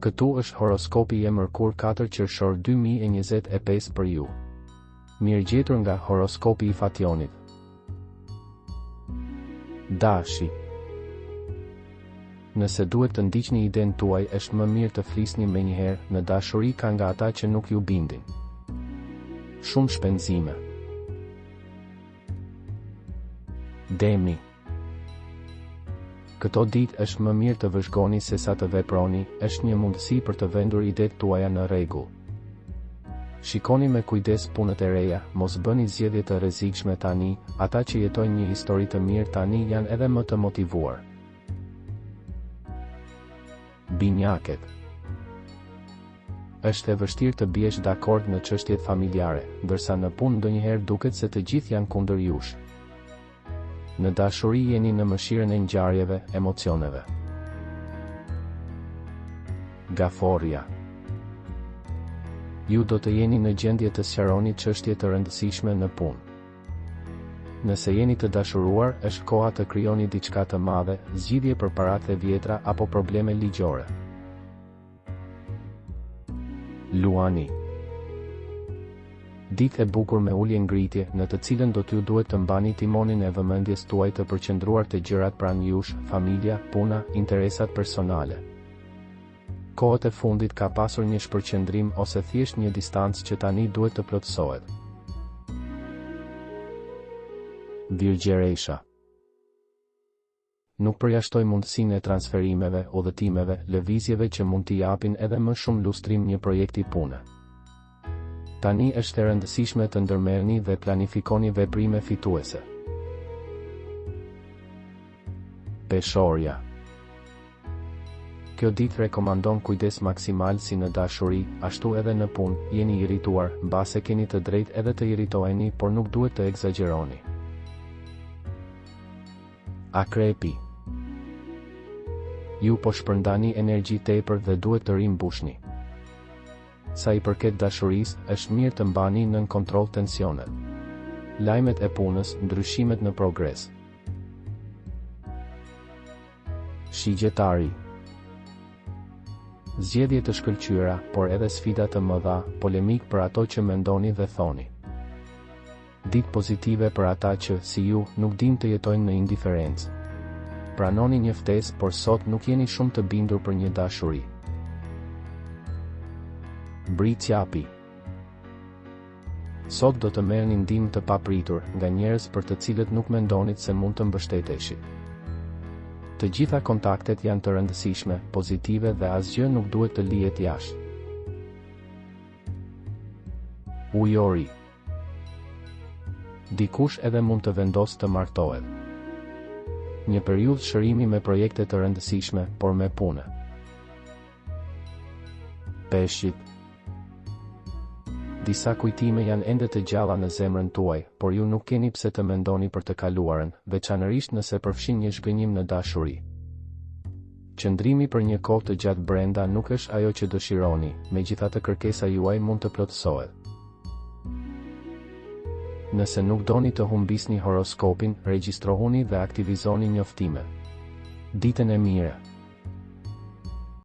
Këtu është horoskopi i Mërkur 4 qershor 2025 për ju. Mirëgjetur nga horoskopi i Fationit. Dashi. Nëse duhet të ndiqni idenë tuaj, është më mirë të flisni menjëherë. Në dashuri ka nga ata që nuk ju bindin. Shumë shpenzime. Demi. Këto ditë është më mirë të vëzhgoni se sa të veproni, është një mundësi për të vendur idetë tuaja në rregull. Shikoni me kujdes punët e reja, mos bëni zgjedhje të rrezikshme tani, ata që jetojnë një histori të mirë tani janë edhe më të motivuar. Binjaket. Është e vështirë të biesh dakord në çështjet familjare, ndërsa në punë ndonjëherë duket se të gjithë janë kundër jush. Në dashuri jeni në mëshirën e ngjarjeve, emocioneve. Gaforja. Ju do të jeni në gjendje të sqaroni çështje të rëndësishme në punë. Nëse jeni të dashuruar, është koha të krijoni diçka të madhe, zgjidhje për paratë e vjetra apo probleme ligjore. Luani. Ditë e bukur me ulje ngritje, në të cilën do t'ju duhet të mbani timonin e vëmendjes tuaj të përqendruar te gjërat pranë jush, familja, puna, interesat personale. Kohët e fundit ka pasur një shpërqendrim ose thjesht një distancë që tani duhet të plotësohet. Virgjeresha. Nuk përjashtoj mundësinë e transferimeve, udhëtimeve, lëvizjeve që mund t'i japin edhe më shumë lustrim një projekti pune. Tani është e rëndësishme të ndërmerrni dhe planifikoni veprime fituese. Peshorja. Kjo ditë rekomandon kujdes maksimal si në dashuri, ashtu edhe në punë. Jeni irrituar, mbase keni të drejtë edhe të irritoheni, por nuk duhet të egzagjeroni. Akrepi. Ju po shpërndani energji tepër dhe duhet të rimbushni. Sa i përket dashurisë, është mirë të mbani nën kontroll tensionet. Lajmet e punës, ndryshimet në progres. Shigjetari. Zgjedhje të shkëlqyera, por edhe sfida të mëdha, polemik për ato që mendoni dhe thoni. Ditë pozitive për ata që, si ju, nuk din të jetojnë në indiferencë. Pranoni një ftesë, por sot nuk jeni shumë të bindur për një dashuri. Britsjapi. Sot do të merrni ndihmë të papritur nga njerëz për të cilët nuk mendonit se mund të mbështeteshit. Të gjitha kontaktet janë të rëndësishme, pozitive dhe asgjë nuk duhet të lihet jashtë. Ujori. Dikush edhe mund të vendosë të martohet. Një periudhë shërimi me projekte të rëndësishme, por me punë. Peshqit. Disa kujtime janë ende të gjalla në zemrën tuaj, por ju nuk keni pse të mendoni për të kaluarën, veçanërisht nëse përfshin një zhgënjim në dashuri. Qëndrimi për një kohë të gjatë brenda nuk është ajo që dëshironi, megjithatë kërkesa juaj mund të plotësohet. Nëse nuk doni të humbisni horoskopin, regjistrohuni dhe aktivizoni njoftimet. Ditën e mirë.